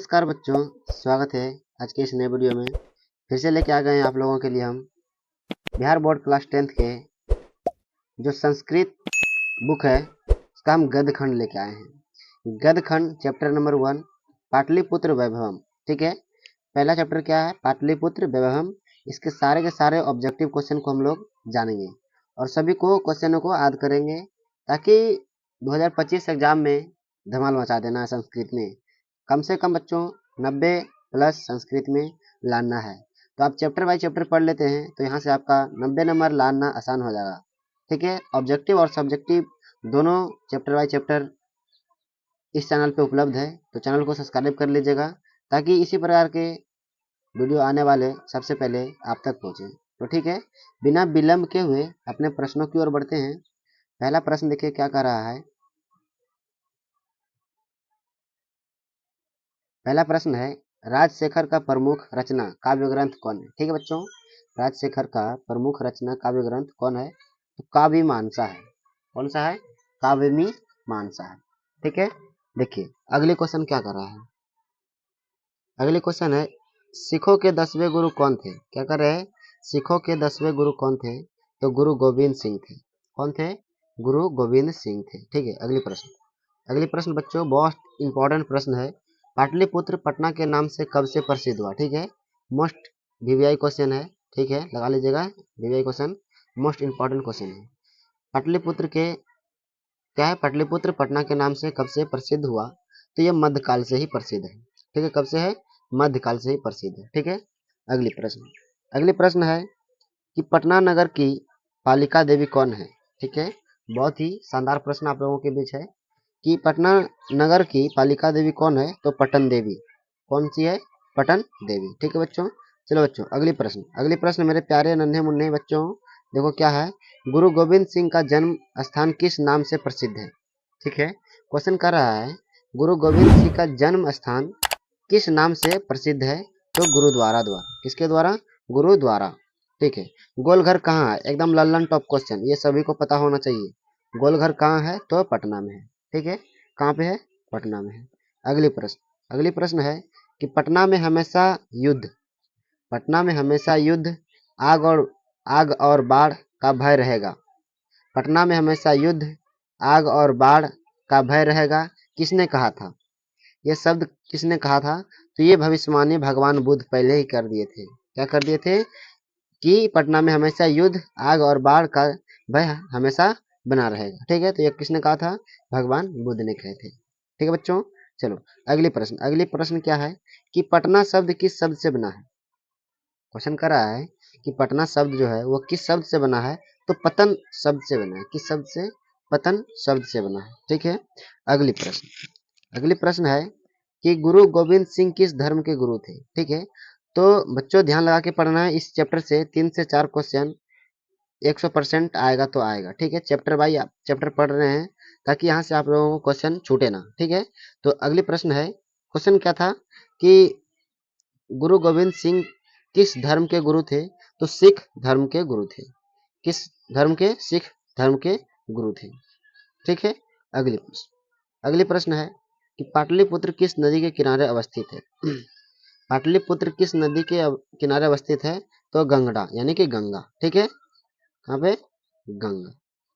नमस्कार बच्चों, स्वागत है आज के इस नए वीडियो में। फिर से लेके आ गए हैं आप लोगों के लिए हम बिहार बोर्ड क्लास 10th के जो संस्कृत बुक है उसका हम गद्य खंड लेके आए हैं। गद्य खंड चैप्टर नंबर 1 पाटलिपुत्र वैभवम। ठीक है, पहला चैप्टर क्या है? पाटलिपुत्र वैभवम। इसके सारे के सारे ऑब्जेक्टिव क्वेश्चन को हम लोग जानेंगे और सभी को क्वेश्चनों को याद करेंगे ताकि 2025 एग्जाम में धमाल मचा देना है। संस्कृत में कम से कम बच्चों 90 प्लस संस्कृत में लाना है। तो आप चैप्टर बाय चैप्टर पढ़ लेते हैं तो यहाँ से आपका 90 नंबर लाना आसान हो जाएगा। ठीक है, ऑब्जेक्टिव और सब्जेक्टिव दोनों चैप्टर बाय चैप्टर इस चैनल पे उपलब्ध है, तो चैनल को सब्सक्राइब कर लीजिएगा ताकि इसी प्रकार के वीडियो आने वाले सबसे पहले आप तक पहुँचे। तो ठीक है, बिना विलंब के हुए अपने प्रश्नों की ओर बढ़ते हैं। पहला प्रश्न देखिए क्या कह रहा है। पहला प्रश्न है, राजशेखर का प्रमुख रचना काव्य ग्रंथ कौन है? ठीक है बच्चों, राजशेखर का प्रमुख रचना काव्य ग्रंथ कौन है? तो काव्यमीमांसा है। कौन सा है? काव्यमीमांसा है। ठीक है, देखिए अगले क्वेश्चन क्या कर रहा है। अगले क्वेश्चन है, सिखों के 10वें गुरु कौन थे? क्या कर रहे हैं? सिखों के 10वें गुरु कौन थे? तो गुरु गोविंद सिंह थे। कौन थे? गुरु गोविंद सिंह थे। ठीक है, अगली प्रश्न बच्चों बहुत इंपॉर्टेंट प्रश्न है। पाटलिपुत्र पटना के नाम से कब से प्रसिद्ध हुआ? ठीक है, मोस्ट वीवीआई क्वेश्चन है। ठीक है, लगा लीजिएगा, VVI question most important question है। पाटलिपुत्र के क्या है? पाटलिपुत्र पटना के नाम से कब से प्रसिद्ध हुआ? तो यह मध्यकाल से ही प्रसिद्ध है। ठीक है, कब से है? मध्यकाल से ही प्रसिद्ध है। ठीक है, अगली प्रश्न है कि पटना नगर की पालिका देवी कौन है? ठीक है, बहुत ही शानदार प्रश्न आप लोगों के बीच है कि पटना नगर की पालिका देवी कौन है? तो पटन देवी। कौन सी है? पटन देवी। ठीक है बच्चों, चलो बच्चों अगली प्रश्न मेरे प्यारे नन्हे मुन्ने बच्चों देखो क्या है। गुरु गोविंद सिंह का जन्म स्थान किस नाम से प्रसिद्ध है? ठीक है, क्वेश्चन कर रहा है गुरु गोविंद सिंह का जन्म स्थान किस नाम से प्रसिद्ध है? तो गुरुद्वारा द्वारा। किसके द्वारा? गुरुद्वारा। ठीक है, गोलघर कहाँ है? एकदम लल्लन टॉप क्वेश्चन, ये सभी को पता होना चाहिए। गोलघर कहाँ है? तो पटना में है। ठीक है, कहाँ पे है? पटना में है। अगली प्रश्न है कि पटना में हमेशा युद्ध आग और बाढ़ का भय रहेगा। पटना में हमेशा युद्ध आग और बाढ़ का भय रहेगा, किसने कहा था? ये शब्द किसने कहा था? तो ये भविष्यवाणी भगवान बुद्ध पहले ही कर दिए थे। क्या कर दिए थे? कि पटना में हमेशा युद्ध आग और बाढ़ का भय हमेशा बना रहेगा। ठीक है, तो ये किसने कहा था? भगवान बुद्ध ने कहे थे। ठीक है बच्चों, चलो अगली प्रश्न क्या है कि पटना शब्द किस शब्द से बना है? क्वेश्चन कर रहा है कि पटना शब्द जो है वो किस शब्द से बना है? तो पतन शब्द से बना है। किस शब्द से? पतन शब्द से बना है। ठीक है, अगली प्रश्न है कि गुरु गोविंद सिंह किस धर्म के गुरु थे? ठीक है, तो बच्चों ध्यान लगा के पढ़ना है। इस चैप्टर से 3 से 4 क्वेश्चन 100% आएगा तो आएगा। ठीक है, चैप्टर बाई आप चैप्टर पढ़ रहे हैं ताकि यहाँ से आप लोगों को क्वेश्चन छूटे ना। ठीक है, तो अगली प्रश्न है, क्वेश्चन क्या था कि गुरु गोविंद सिंह किस धर्म के गुरु थे? तो सिख धर्म के गुरु थे। किस धर्म के? सिख धर्म के गुरु थे। ठीक है, अगली प्रश्न है कि पाटलिपुत्र किस नदी के किनारे अवस्थित है? पाटलिपुत्र किस नदी के किनारे अवस्थित है? तो गंगड़ा यानी कि गंगा। ठीक है, कहाँ पे? गंगा।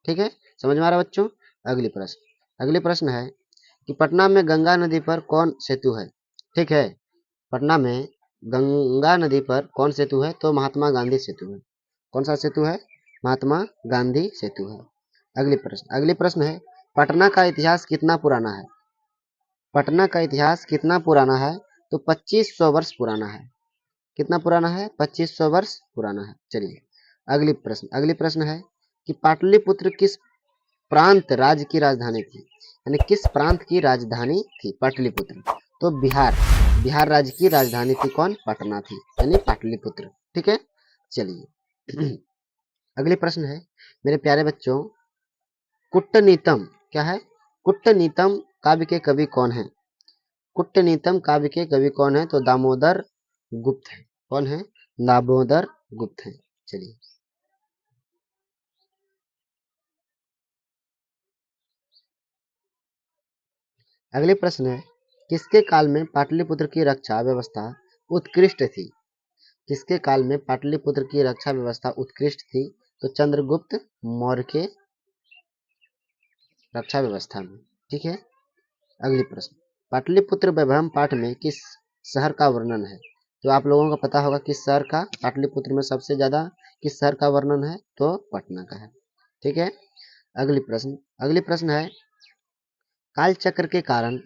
ठीक है, समझ में आ रहा है बच्चों? अगली प्रश्न है कि पटना में गंगा नदी पर कौन सेतु है? ठीक है, पटना में गंगा नदी पर कौन सेतु है? तो महात्मा गांधी सेतु है। कौन सा सेतु है? महात्मा गांधी सेतु है। अगली प्रश्न है, पटना का इतिहास कितना पुराना है? पटना का इतिहास कितना पुराना है? तो 2500 वर्ष पुराना है। कितना पुराना है? 2500 वर्ष पुराना है। चलिए अगली प्रश्न है कि पाटलिपुत्र किस प्रांत राज्य की राजधानी थी? यानी किस प्रांत की राजधानी थी पाटलिपुत्र? तो बिहार राज्य की राजधानी थी कौन? पटना थी, यानी पाटलिपुत्र। ठीक है, चलिए अगले प्रश्न है मेरे प्यारे बच्चों, कुट्टनीतम क्या है? कुट्टनीतम काव्य के कवि कौन है? कुट्टनीतम काव्य के कवि कौन है? तो दामोदर गुप्त है। कौन है? दामोदर गुप्त है। चलिए अगले प्रश्न है किसके काल में पाटलिपुत्र की रक्षा व्यवस्था उत्कृष्ट थी? किसके काल में पाटलिपुत्र की रक्षा व्यवस्था उत्कृष्ट थी? तो चंद्रगुप्त मौर्य के रक्षा व्यवस्था में। ठीक है, अगली प्रश्न, पाटलिपुत्र वैभव पाठ में किस शहर का वर्णन है? तो आप लोगों को पता होगा किस शहर का पाटलिपुत्र में सबसे ज्यादा किस शहर का वर्णन है? तो पटना का है। ठीक है, अगली प्रश्न है, कालचक्र के कारण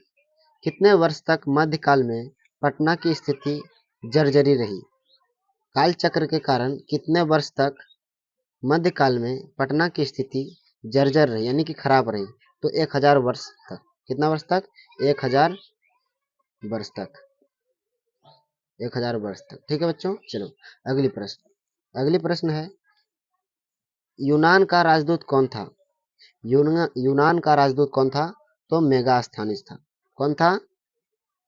कितने वर्ष तक मध्यकाल में पटना की स्थिति जर्जरी रही? कालचक्र के कारण कितने वर्ष तक मध्यकाल में पटना की स्थिति जर्जर रही यानी कि खराब रही? तो 1000 वर्ष तक। कितना वर्ष तक? 1000 वर्ष तक। 1000 वर्ष तक। ठीक है बच्चों, चलो अगली प्रश्न है, यूनान का राजदूत कौन था? यूनान का राजदूत कौन था? तो मेगास्थनीज था। कौन था?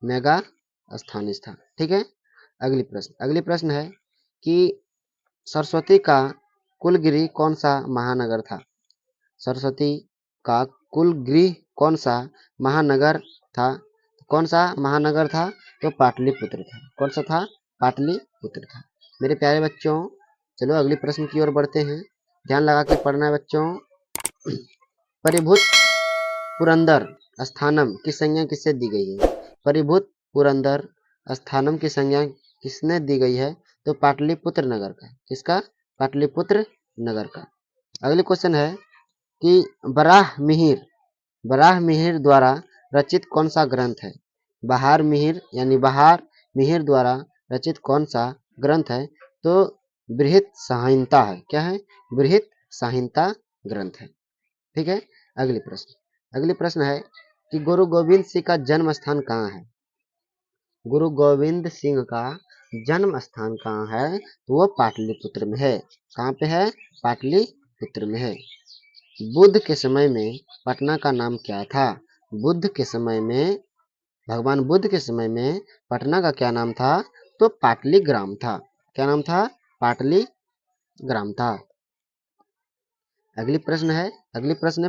मेगास्थनीज था। ठीक है, अगली प्रश्न है कि सरस्वती का कुलगृह कौन सा महानगर था? सरस्वती का कुलगृह कौन सा महानगर था? कौन सा महानगर था? तो पाटलिपुत्र था। कौन सा था? पाटलिपुत्र था। मेरे प्यारे बच्चों, चलो अगली प्रश्न की ओर बढ़ते हैं। ध्यान लगा के पढ़ना है बच्चों। परिभूत पुरंदर स्थानम की संज्ञा किससे दी गई है? परिभूत पुरंदर स्थानम की संज्ञा किसने दी गई है? तो पाटलिपुत्र नगर का। किसका? पाटलिपुत्र नगर का। अगले क्वेश्चन है कि बराह मिहिर द्वारा रचित कौन सा ग्रंथ है? बहार मिहिर द्वारा रचित कौन सा ग्रंथ है? तो बृहत संहिता है। क्या है? बृहत संहिता ग्रंथ है। ठीक है, अगली प्रश्न है कि गुरु गोविंद सिंह का जन्म स्थान कहाँ है? गुरु गोविंद सिंह का जन्म स्थान कहाँ है? तो वो पाटलिपुत्र में है। कहाँ पे है? पाटलिपुत्र में है। बुद्ध के समय में पटना का नाम क्या था? भगवान बुद्ध के समय में पटना का क्या नाम था? तो पाटलीग्राम था। क्या नाम था? पाटलीग्राम था। अगली प्रश्न है,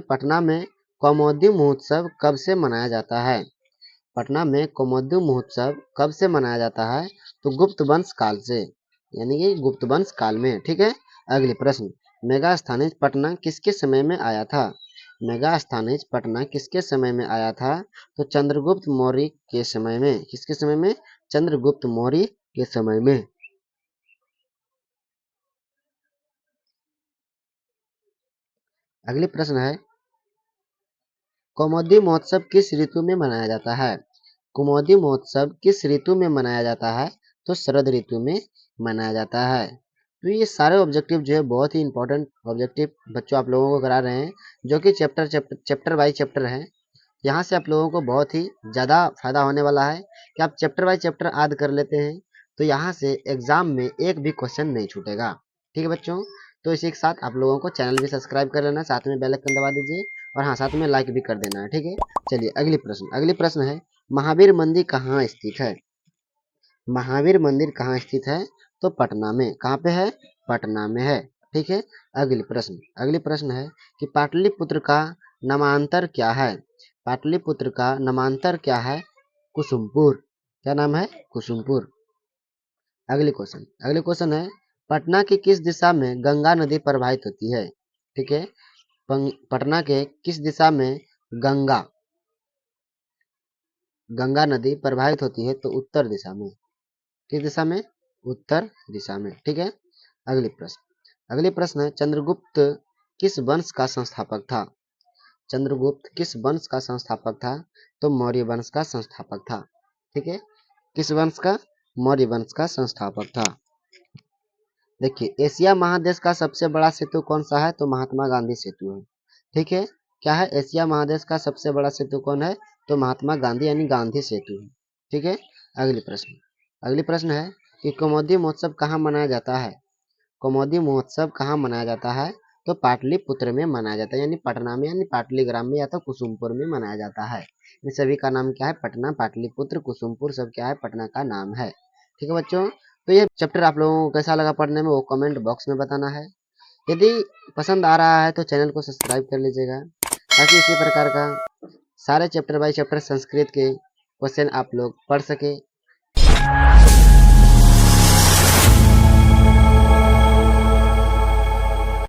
पटना में कौमुदी महोत्सव कब से मनाया जाता है? पटना में कौमुदी महोत्सव कब से मनाया जाता है? तो गुप्त वंश काल से, यानी कि गुप्त वंश काल में। ठीक है, अगली प्रश्न, मेगास्थनीज पटना किसके समय में आया था? मेगास्थनीज पटना किसके समय में आया था? तो चंद्रगुप्त मौर्य के समय में। किसके समय में? चंद्रगुप्त मौर्य के समय में। अगली प्रश्न है, कौमुदी महोत्सव किस ऋतु में मनाया जाता है? कौमुदी महोत्सव किस ऋतु में मनाया जाता है? तो शरद ऋतु में मनाया जाता है। तो ये सारे ऑब्जेक्टिव जो है बहुत ही इंपॉर्टेंट ऑब्जेक्टिव बच्चों आप लोगों को करा रहे हैं, जो कि चैप्टर बाय चैप्टर है। यहाँ से आप लोगों को बहुत ही ज़्यादा फायदा होने वाला है कि आप चैप्टर बाय चैप्टर याद कर लेते हैं, तो यहाँ से एग्जाम में एक भी क्वेश्चन नहीं छूटेगा। ठीक है बच्चों, तो इसी के साथ आप लोगों को चैनल भी सब्सक्राइब कर लेना, साथ में बेल आइकन दबा दीजिए और हाँ साथ में लाइक भी कर देना है। ठीक है, चलिए अगली प्रश्न है, महावीर मंदिर कहाँ स्थित है? महावीर मंदिर कहाँ स्थित है? तो पटना में। कहाँ पे है? पटना में है। ठीक है, अगली प्रश्न है कि पाटलिपुत्र का नामांतर क्या है? पाटलिपुत्र का नामांतर क्या है? कुसुमपुर। क्या नाम है? कुसुमपुर। अगले क्वेश्चन है, पटना की किस दिशा में गंगा नदी प्रवाहित होती है? ठीक है, पटना के किस दिशा में गंगा नदी प्रवाहित होती है? तो उत्तर दिशा में। किस दिशा में? उत्तर दिशा में। ठीक है, अगली प्रश्न है, चंद्रगुप्त किस वंश का संस्थापक था? चंद्रगुप्त किस वंश का संस्थापक था? तो मौर्य वंश का संस्थापक था। ठीक है, किस वंश का? मौर्य वंश का संस्थापक था। देखिए, एशिया महादेश का सबसे बड़ा सेतु कौन सा है? तो महात्मा गांधी सेतु है। ठीक है, क्या है? एशिया महादेश का सबसे बड़ा सेतु कौन है? तो महात्मा गांधी यानी गांधी सेतु है। ठीक है, अगली प्रश्न है कि कौमुदी महोत्सव कहाँ मनाया जाता है? कौमुदी महोत्सव कहाँ मनाया जाता है? तो पाटलिपुत्र में मनाया जाता है, यानी पटना में, यानी पाटलीग्राम में या तो कुसुमपुर में मनाया जाता है। इन सभी का नाम क्या है? पटना, पाटलिपुत्र, कुसुमपुर सब क्या है? पटना का नाम है। ठीक है बच्चों, तो ये चैप्टर आप लोगों को कैसा लगा पढ़ने में वो कमेंट बॉक्स में बताना है। यदि पसंद आ रहा है तो चैनल को सब्सक्राइब कर लीजिएगा, ताकि इसी प्रकार का सारे चैप्टर बाय चैप्टर संस्कृत के क्वेश्चन आप लोग पढ़ सके।